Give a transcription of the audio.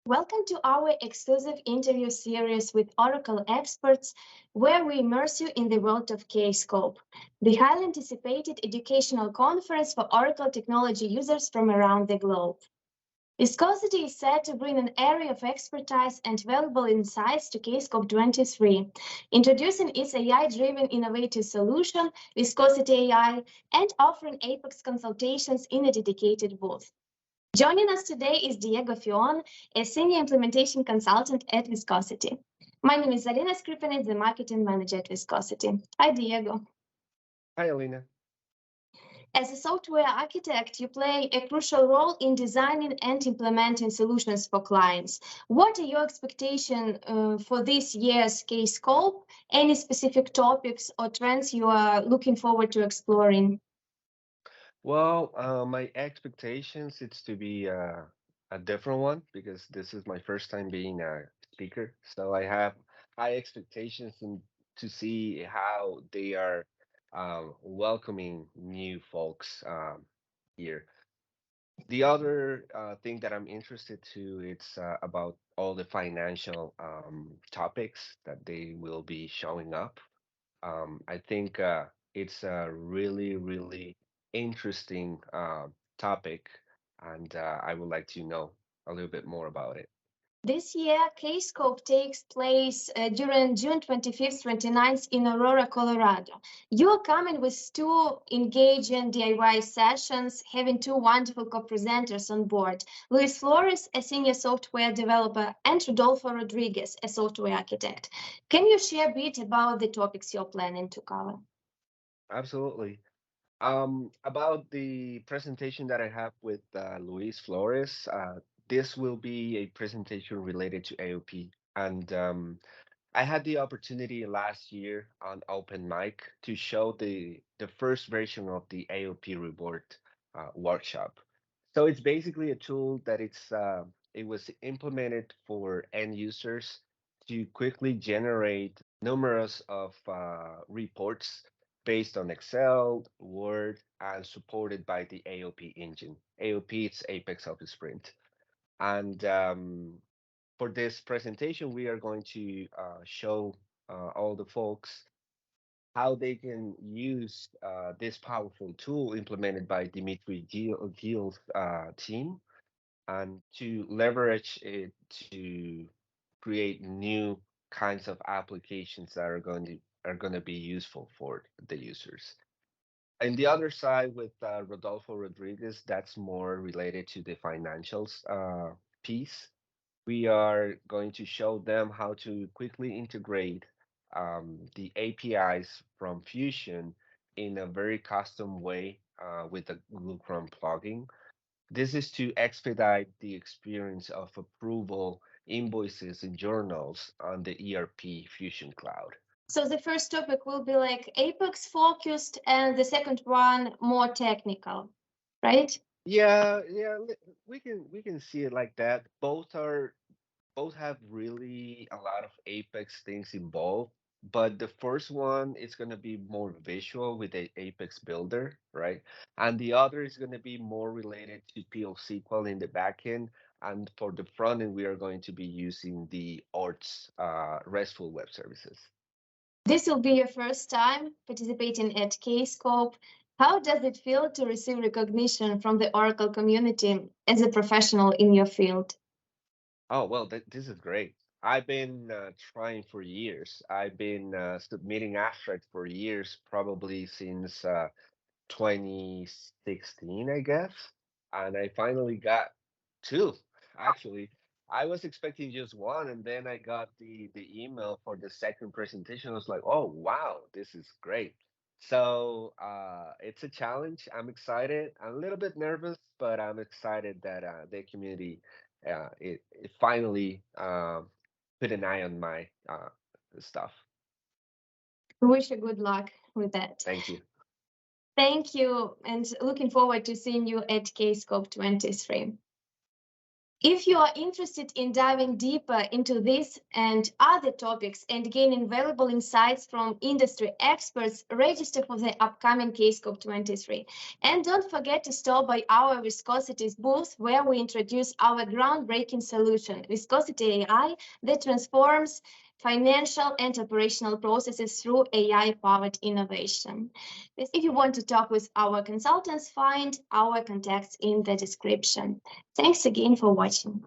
Welcome to our exclusive interview series with Oracle experts, where we immerse you in the world of Kscope, the highly anticipated educational conference for Oracle technology users from around the globe. Viscosity is set to bring an area of expertise and valuable insights to Kscope 23, introducing its AI-driven innovative solution, Viscosity AI, and offering Apex consultations in a dedicated booth. Joining us today is Diego Fion, a senior implementation consultant at Viscosity. My name is Alina Skripinets, the marketing manager at Viscosity. Hi, Diego. Hi, Alina. As a software architect, you play a crucial role in designing and implementing solutions for clients. What are your expectations for this year's Kscope? Any specific topics or trends you are looking forward to exploring? Well, my expectations it's to be a different one because this is my first time being a speaker. So I have high expectations and to see how they are welcoming new folks here. The other thing that I'm interested to it's about all the financial topics that they will be showing up. I think it's a really interesting topic, and I would like to know a little bit more about it. This year, Kscope takes place during June 25th, 29th in Aurora, Colorado. You are coming with two engaging DIY sessions, having two wonderful co-presenters on board. Luis Flores, a senior software developer, and Rodolfo Rodriguez, a software architect. Can you share a bit about the topics you're planning to cover? Absolutely. About the presentation that I have with Luis Flores, this will be a presentation related to AOP. And I had the opportunity last year on Open Mic to show the first version of the AOP reward workshop. So it's basically a tool that it was implemented for end users to quickly generate numerous of reports based on Excel, Word, and supported by the AOP engine. AOP, it's Apex Office Sprint. And for this presentation, we are going to show all the folks how they can use this powerful tool implemented by Dimitri Gil's team and to leverage it to create new kinds of applications that are going to be useful for the users. And the other side with Rodolfo Rodriguez, that's more related to the financials piece. We are going to show them how to quickly integrate the APIs from Fusion in a very custom way with the Google Chrome plugin. This is to expedite the experience of approval invoices and journals on the ERP Fusion Cloud. So the first topic will be like Apex focused, and the second one more technical, right? Yeah, we can see it like that. Both have really a lot of Apex things involved, but the first one is going to be more visual with the Apex Builder, right? And the other is going to be more related to PL SQL in the backend. And for the front end, we are going to be using the ORTS RESTful web services. This will be your first time participating at Kscope. How does it feel to receive recognition from the Oracle community as a professional in your field? Oh, well, this is great. I've been trying for years. I've been submitting abstracts for years, probably since 2016, I guess. And I finally got two, actually. I was expecting just one, and then I got the email for the second presentation. I was like, oh, wow, this is great. So it's a challenge. I'm excited. I'm a little bit nervous, but I'm excited that the community it finally put an eye on my stuff. We wish you good luck with that. Thank you. Thank you, and looking forward to seeing you at Kscope 23. If you are interested in diving deeper into this and other topics and gaining valuable insights from industry experts, register for the upcoming Kscope 23. And don't forget to stop by our Viscosity booth where we introduce our groundbreaking solution, Viscosity AI, that transforms financial and operational processes through AI-powered innovation. If you want to talk with our consultants, find our contacts in the description. Thanks again for watching.